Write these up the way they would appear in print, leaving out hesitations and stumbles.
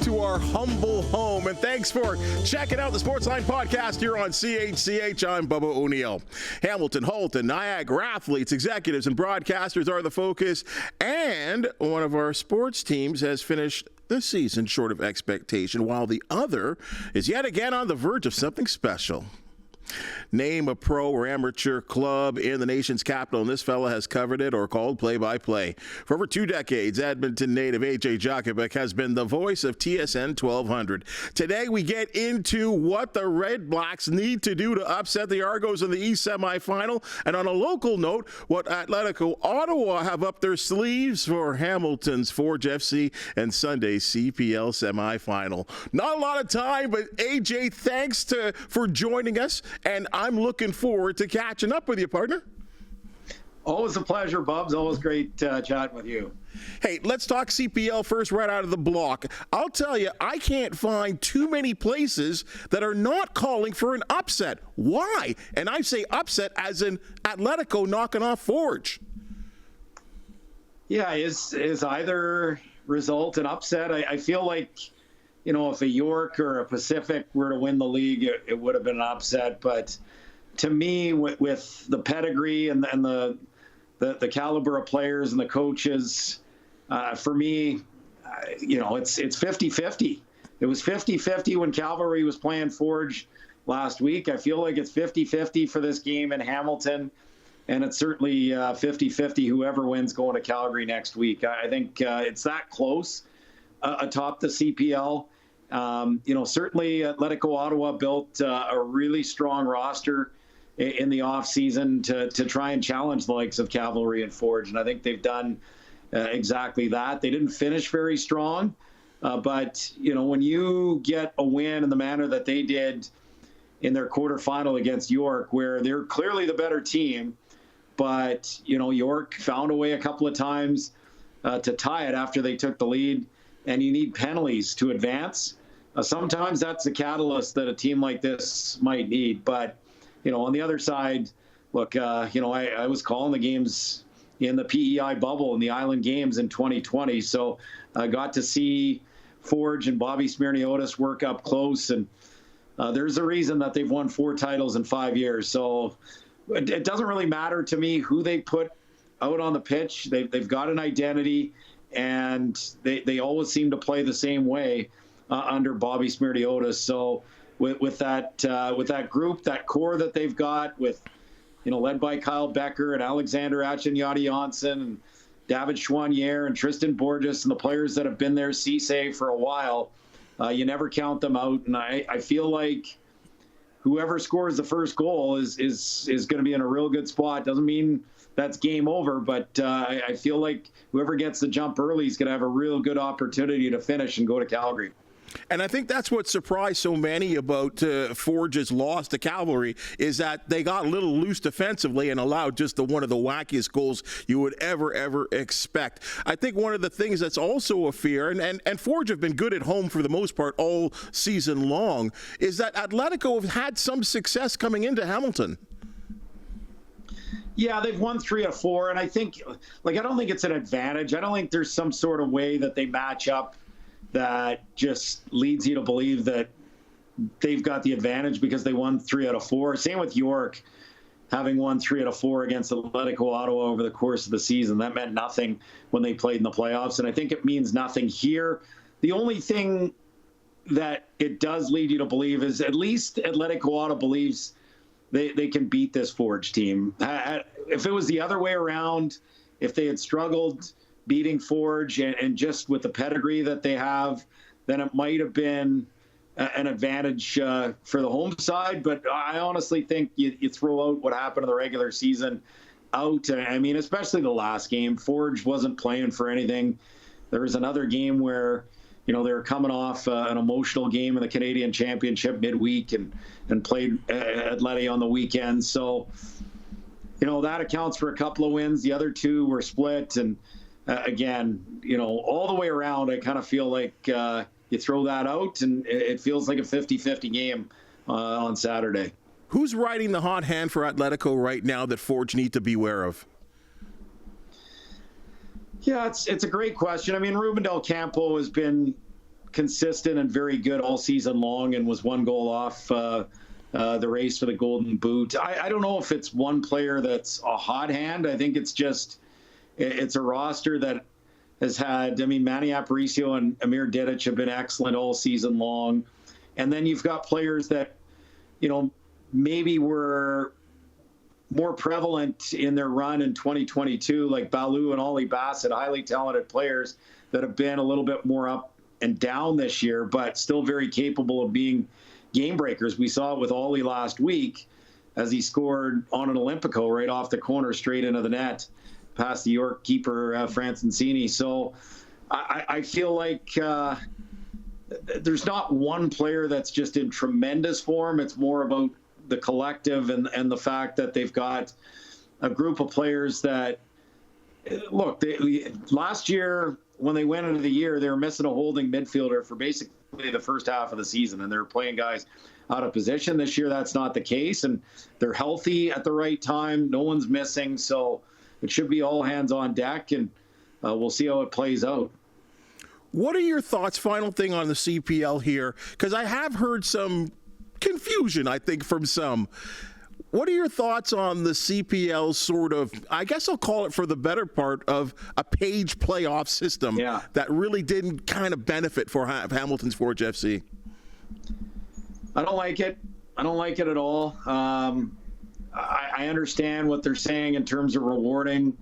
to our humble home. And thanks for checking out the Sportsline podcast here on CHCH. I'm Bubba O'Neill. Hamilton, Holt, and Niagara athletes, executives, and broadcasters are the focus. And one of our sports teams has finished the season short of expectation, while the other is yet again on the verge of something special. Name a pro or amateur club in the nation's capital, and this fella has covered it or called play-by-play. For over 2 decades, Edmonton native AJ Jakubec has been the voice of TSN 1200. Today, we get into what the Redblacks need to do to upset the Argos in the East Semi-Final, and on a local note, what Atlético Ottawa have up their sleeves for Hamilton's Forge FC and Sunday's CPL Semi-Final. Not a lot of time, but AJ, thanks for joining us. And I'm looking forward to catching up with you, partner. Always a pleasure, Bubs. Always great chatting with you. Hey, let's talk CPL first right out of the block. I'll tell you, I can't find too many places that are not calling for an upset. Why? And I say upset as in Atlético knocking off Forge. Yeah, is either result an upset? I feel like, you know, if a York or a Pacific were to win the league, it would have been an upset. But to me, with the pedigree and the caliber of players and the coaches, for me, you know, it's 50-50. It was 50-50 when Cavalry was playing Forge last week. I feel like it's 50-50 for this game in Hamilton. And it's certainly 50-50 whoever wins going to Calgary next week. I think it's that close atop the CPL. You know, certainly Atlético Ottawa built a really strong roster in the offseason to try and challenge the likes of Cavalry and Forge, and I think they've done exactly that. They didn't finish very strong, but, you know, when you get a win in the manner that they did in their quarterfinal against York, where they're clearly the better team, but, you know, York found a way a couple of times to tie it after they took the lead, and you need penalties to advance. Sometimes that's the catalyst that a team like this might need. But, you know, on the other side, look, you know, I was calling the games in the PEI bubble in the Island Games in 2020. So I got to see Forge and Bobby Smirniotis work up close. And there's a reason that they've won 4 titles in 5 years. So it doesn't really matter to me who they put out on the pitch. They've got an identity, and they always seem to play the same way under Bobby Smirniotis. So with that group, that core that they've got, with, you know, led by Kyle Becker and Alexander Achanyati-Janssen and David Chouanier and Tristan Borges and the players that have been there, Cisse, for a while, you never count them out. And I feel like whoever scores the first goal is going to be in a real good spot. Doesn't mean that's game over, but I feel like whoever gets the jump early is going to have a real good opportunity to finish and go to Calgary. And I think that's what surprised so many about Forge's loss to Cavalry, is that they got a little loose defensively and allowed just one of the wackiest goals you would ever expect. I think one of the things that's also a fear, and Forge have been good at home for the most part all season long, is that Atlético have had some success coming into Hamilton. Yeah, they've won 3 out of 4, and I think, like, I don't think it's an advantage. I don't think there's some sort of way that they match up that just leads you to believe that they've got the advantage because they won 3 out of 4. Same with York, having won 3 out of 4 against Atlético Ottawa over the course of the season. That meant nothing when they played in the playoffs, and I think it means nothing here. The only thing that it does lead you to believe is at least Atlético Ottawa believes they can beat this Forge team. If it was the other way around, if they had struggled beating Forge and just with the pedigree that they have, then it might have been an advantage for the home side. But I honestly think you throw out what happened in the regular season out. I mean, especially the last game, Forge wasn't playing for anything. There was another game where, you know, they were coming off an emotional game in the Canadian Championship midweek and played Atleti on the weekend. So, you know, that accounts for a couple of wins. The other 2 were split. And again, you know, all the way around, I kind of feel like you throw that out and it feels like a 50-50 game on Saturday. Who's riding the hot hand for Atlético right now that Forge need to be aware of? Yeah, it's a great question. I mean, Ruben Del Campo has been consistent and very good all season long and was one goal off the race for the Golden Boot. I don't know if it's one player that's a hot hand. I think it's a roster that has had, Manny Aparicio and Amir Didic have been excellent all season long. And then you've got players that, maybe were more prevalent in their run in 2022, like Baloo and Ollie Bassett, highly talented players that have been a little bit more up and down this year, but still very capable of being game breakers. We saw it with Ollie last week as he scored on an Olympico right off the corner straight into the net past the York keeper, Francescini. So I feel like there's not one player that's just in tremendous form. It's more about the collective and the fact that they've got a group of players that, look, last year when they went into the year, they were missing a holding midfielder for basically the first half of the season, and they were playing guys out of position. This year, that's not the case, and they're healthy at the right time. No one's missing, so it should be all hands on deck, and we'll see how it plays out. What are your thoughts, final thing on the CPL here? Because I have heard some confusion, I think, from some. What are your thoughts on the CPL sort of, I guess I'll call it for the better part of a page playoff system that really didn't kind of benefit for Hamilton's Forge FC? I don't like it. I don't like it at all. I understand what they're saying in terms of rewarding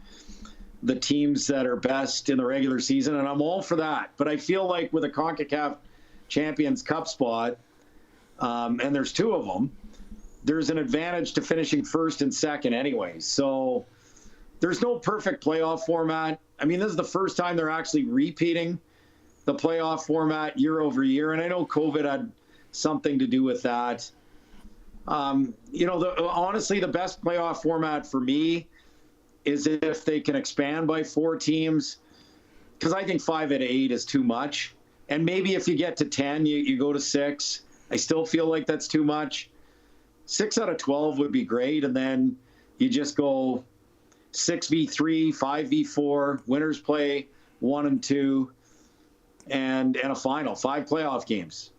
the teams that are best in the regular season, and I'm all for that. But I feel like with a CONCACAF Champions Cup spot, and there's two of them, there's an advantage to finishing first and second anyway. So there's no perfect playoff format. This is the first time they're actually repeating the playoff format year over year. And I know COVID had something to do with that. Honestly, the best playoff format for me is if they can expand by 4 teams, because I think 5 out of 8 is too much. And maybe if you get to 10, you go to 6. I still feel like that's too much. 6 out of 12 would be great, and then you just go 6v3, 5v4, winners play 1 and 2, and a final, 5 playoff games,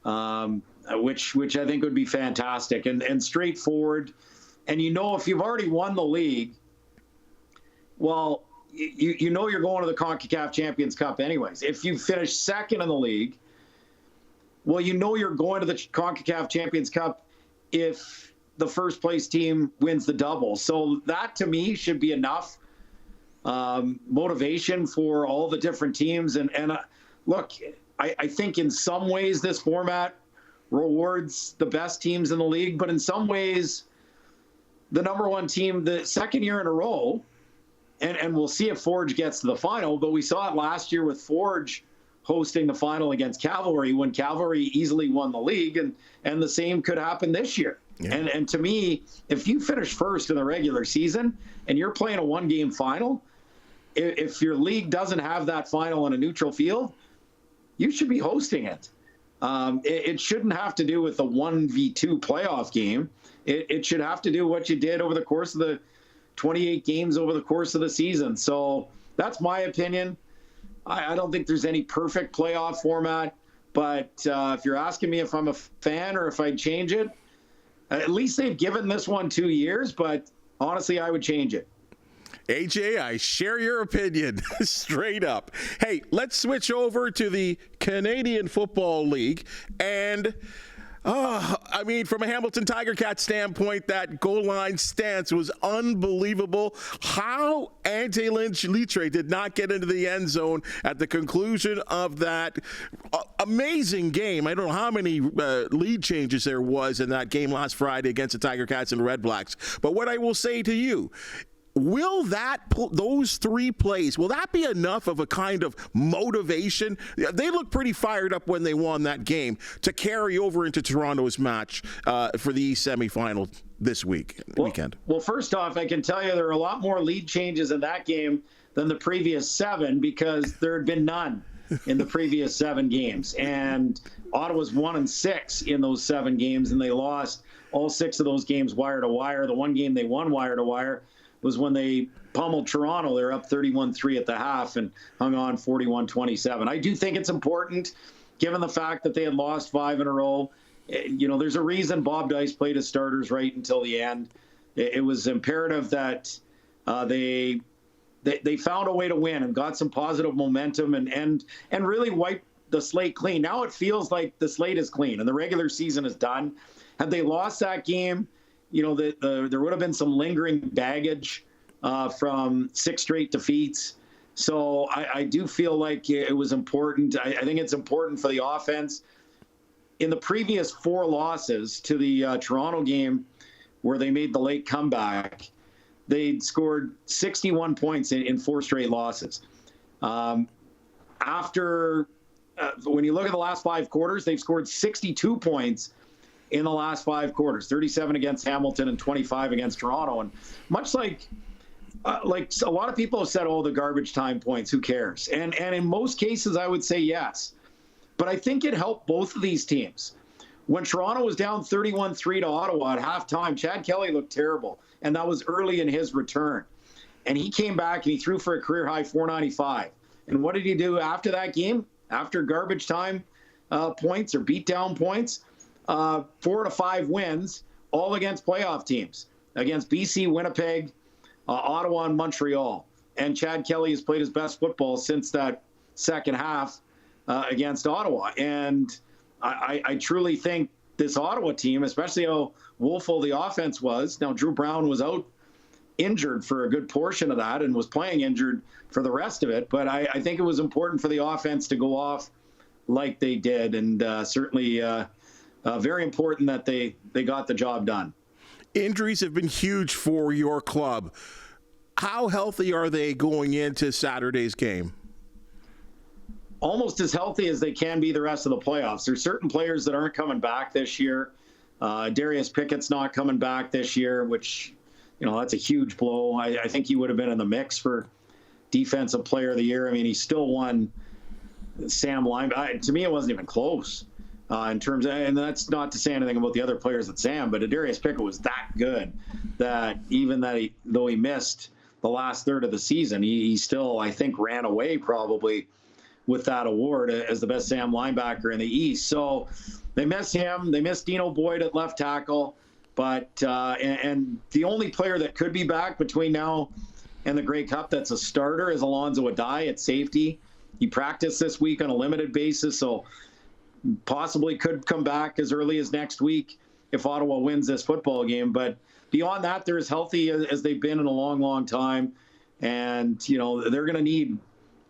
which I think would be fantastic and straightforward. And if you've already won the league, well, you're going to the CONCACAF Champions Cup anyways. If you finish second in the league, well, you're going to the CONCACAF Champions Cup if the first place team wins the double. So that, to me, should be enough motivation for all the different teams. And look, I think in some ways this format rewards the best teams in the league, but in some ways the number one team, the second year in a row, and we'll see if Forge gets to the final, but we saw it last year with Forge hosting the final against Cavalry when Cavalry easily won the league, and the same could happen this year. Yeah. And to me, if you finish first in the regular season and you're playing a 1-game final, if your league doesn't have that final on a neutral field, you should be hosting it. It shouldn't have to do with a 1v2 playoff game. It should have to do what you did over the course of the 28 games over the course of the season. So that's my opinion. I don't think there's any perfect playoff format, but if you're asking me if I'm a fan or if I'd change it, at least they've given this one 2 years, but honestly, I would change it. AJ, I share your opinion, straight up. Hey, let's switch over to the Canadian Football League. And, from a Hamilton Tiger Cat standpoint, that goal line stance was unbelievable. How Ante Litre did not get into the end zone at the conclusion of that amazing game. I don't know how many lead changes there was in that game last Friday against the Tiger Cats and Redblacks. But what I will say to you, will those 3 plays, will that be enough of a kind of motivation? They looked pretty fired up when they won that game to carry over into Toronto's match for the East semi-final this weekend. Well, first off, I can tell you there are a lot more lead changes in that game than the previous 7 because there had been none in the previous 7 games. And Ottawa's 1-6 in those 7 games, and they lost all 6 of those games wire to wire. The one game they won wire to wire was when they pummeled Toronto. They were up 31-3 at the half and hung on 41-27. I do think it's important given the fact that they had lost 5 in a row. There's a reason Bob Dice played his starters right until the end. It was imperative that they found a way to win and got some positive momentum and really wiped the slate clean. Now it feels like the slate is clean and the regular season is done. Had they lost that game, there would have been some lingering baggage from 6 straight defeats. So I do feel like it was important. I think it's important for the offense. In the previous 4 losses to the Toronto game where they made the late comeback, they'd scored 61 points in 4 straight losses. When you look at the last 5 quarters, they've scored 62 points in the last 5 quarters, 37 against Hamilton and 25 against Toronto. And much like a lot of people have said, oh, the garbage time points, who cares? And in most cases, I would say yes. But I think it helped both of these teams. When Toronto was down 31-3 to Ottawa at halftime, Chad Kelly looked terrible, and that was early in his return. And he came back and he threw for a career-high 495. And what did he do after that game? After garbage time points or beatdown points, 4 to 5 wins, all against playoff teams, against BC, Winnipeg, Ottawa, and Montreal. And Chad Kelly has played his best football since that second half against Ottawa. And I truly think this Ottawa team, especially how woeful the offense was. Now, Drew Brown was out injured for a good portion of that and was playing injured for the rest of it. But I think it was important for the offense to go off like they did. And certainly very important that they got the job done. Injuries have been huge for your club. How healthy are they going into Saturday's game? Almost as healthy as they can be the rest of the playoffs. There's certain players that aren't coming back this year. Darius Pickett's not coming back this year, which, that's a huge blow. I think he would have been in the mix for Defensive Player of the Year. I mean, he still won Sam Lime. To me, it wasn't even close in terms of, and that's not to say anything about the other players at Sam, but Darius Pickett was that good that even though he missed the last third of the season, he still, I think, ran away probably with that award as the best Sam linebacker in the East. So they miss him. They miss Dino Boyd at left tackle. But and the only player that could be back between now and the Grey Cup that's a starter is Alonzo Adai at safety. He practiced this week on a limited basis, so possibly could come back as early as next week if Ottawa wins this football game. But beyond that, they're as healthy as they've been in a long, long time. And, they're going to need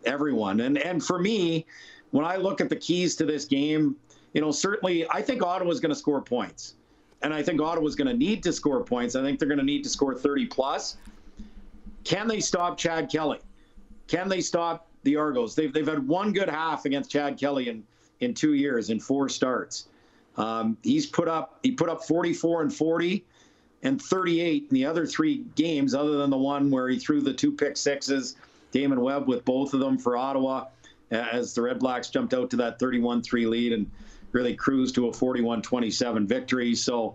everyone. And for me, when I look at the keys to this game, certainly I think Ottawa's going to score points. And I think Ottawa's going to need to score points. I think they're going to need to score 30 plus. Can they stop Chad Kelly? Can they stop the Argos? They've had one good half against Chad Kelly in 2 years, in 4 starts. He put up 44 and 40 and 38 in the other 3 games, other than the one where he threw the 2 pick sixes. Damon Webb with both of them for Ottawa as the Redblacks jumped out to that 31-3 lead and really cruised to a 41-27 victory. So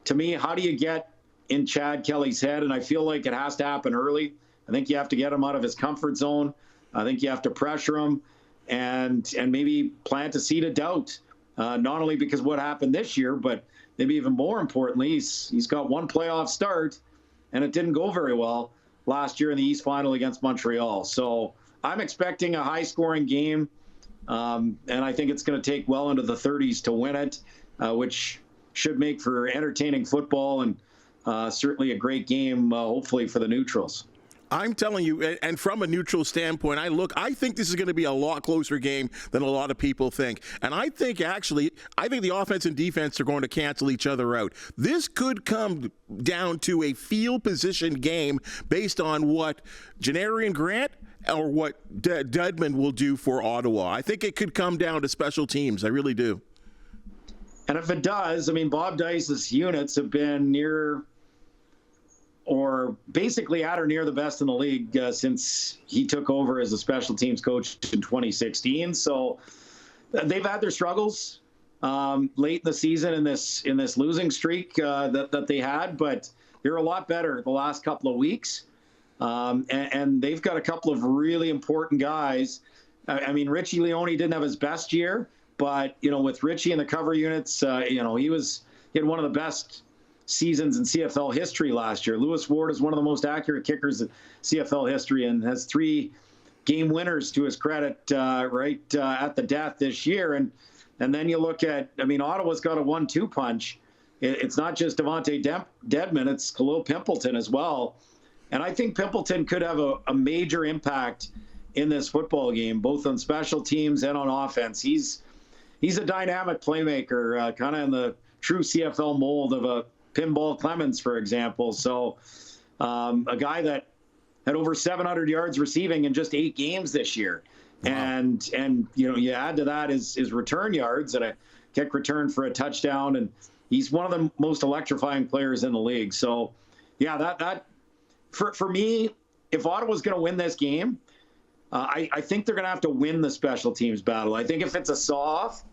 to me, how do you get in Chad Kelly's head? And I feel like it has to happen early. I think you have to get him out of his comfort zone. I think you have to pressure him and maybe plant a seed of doubt, not only because of what happened this year, but maybe even more importantly, he's got one playoff start and it didn't go very well last year in the East Final against Montreal. So I'm expecting a high-scoring game, and I think it's going to take well into the 30s to win it, which should make for entertaining football and certainly a great game, hopefully, for the neutrals. I'm telling you, and from a neutral standpoint, I think this is going to be a lot closer game than a lot of people think. And I think the offense and defense are going to cancel each other out. This could come down to a field position game based on what Janarian Grant or what Dudman will do for Ottawa. I think it could come down to special teams. I really do. And if it does, Bob Dice's units have been near or basically at or near the best in the league since he took over as a special teams coach in 2016. So they've had their struggles late in the season in this losing streak that they had, but they're a lot better the last couple of weeks. And they've got a couple of really important guys. Richie Leone didn't have his best year, But, with Richie in the cover units, he had one of the best seasons in CFL history last year. Lewis Ward is one of the most accurate kickers in CFL history and has 3 game winners to his credit at the death this year. And then you look at, Ottawa's got a 1-2 punch. It's not just Devontae Dedmon, it's Khalil Pimpleton as well. And I think Pimpleton could have a major impact in this football game, both on special teams and on offense. He's a dynamic playmaker, kind of in the true CFL mold of a Pinball Clemens, for example. So a guy that had over 700 yards receiving in just 8 games this year. Wow. And you add to that his return yards and a kick return for a touchdown. And he's one of the most electrifying players in the league. So, yeah, that for me, if Ottawa's going to win this game, I think they're going to have to win the special teams battle. I think if it's a saw-off,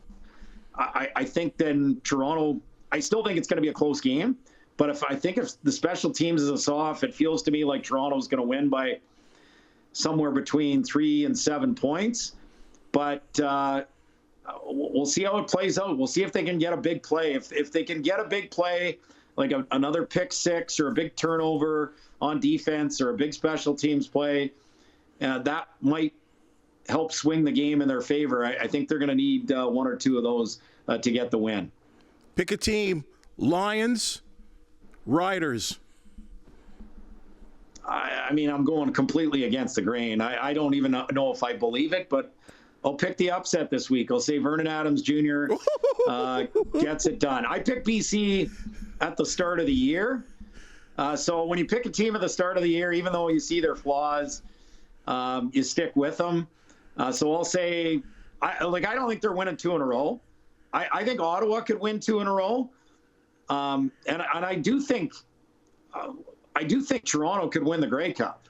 I think then Toronto, I still think it's going to be a close game. But if the special teams is a saw-off, it feels to me like Toronto's going to win by somewhere between 3 and 7 points. But we'll see how it plays out. We'll see if they can get a big play. If they can get a big play, like another pick 6 or a big turnover on defense or a big special teams play, that might help swing the game in their favor. I think they're going to need 1 or 2 of those to get the win. Pick a team. Lions, Riders. I'm going completely against the grain. I don't even know if I believe it, but I'll pick the upset this week. I'll say Vernon Adams Jr. Gets it done. I picked BC at the start of the year. So when you pick a team at the start of the year, even though you see their flaws, you stick with them. So I'll say, I don't think they're winning 2 in a row. I think Ottawa could win 2 in a row. And I do think Toronto could win the Grey Cup.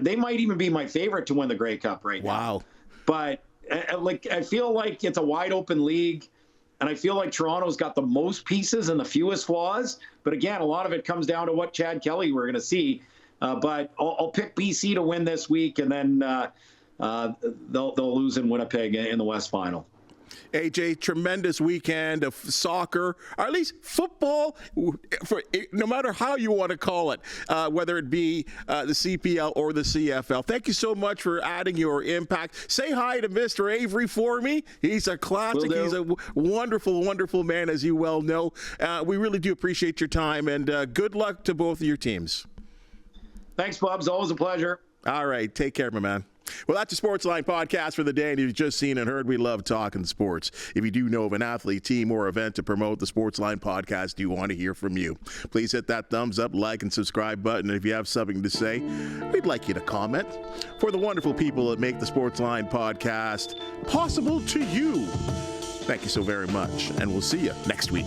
They might even be my favorite to win the Grey Cup right now. Wow. But I feel like it's a wide open league, and I feel like Toronto's got the most pieces and the fewest flaws. But again, a lot of it comes down to what Chad Kelly we're going to see. But I'll pick BC to win this week, and then they'll lose in Winnipeg in the West Final. AJ, tremendous weekend of soccer, or at least football, for no matter how you want to call it, whether it be the CPL or the CFL. Thank you so much for adding your impact. Say hi to Mr. Avery for me. He's a classic. He's a wonderful, wonderful man, as you well know. We really do appreciate your time, and good luck to both of your teams. Thanks, Bob. It's always a pleasure. All right. Take care, my man. Well, that's the Sportsline podcast for the day, and you've just seen and heard we love talking sports. If you do know of an athlete, team, or event to promote the Sportsline podcast, you want to hear from you. Please hit that thumbs up, like, and subscribe button. And if you have something to say, we'd like you to comment. For the wonderful people that make the Sportsline podcast possible to you, thank you so very much, and we'll see you next week.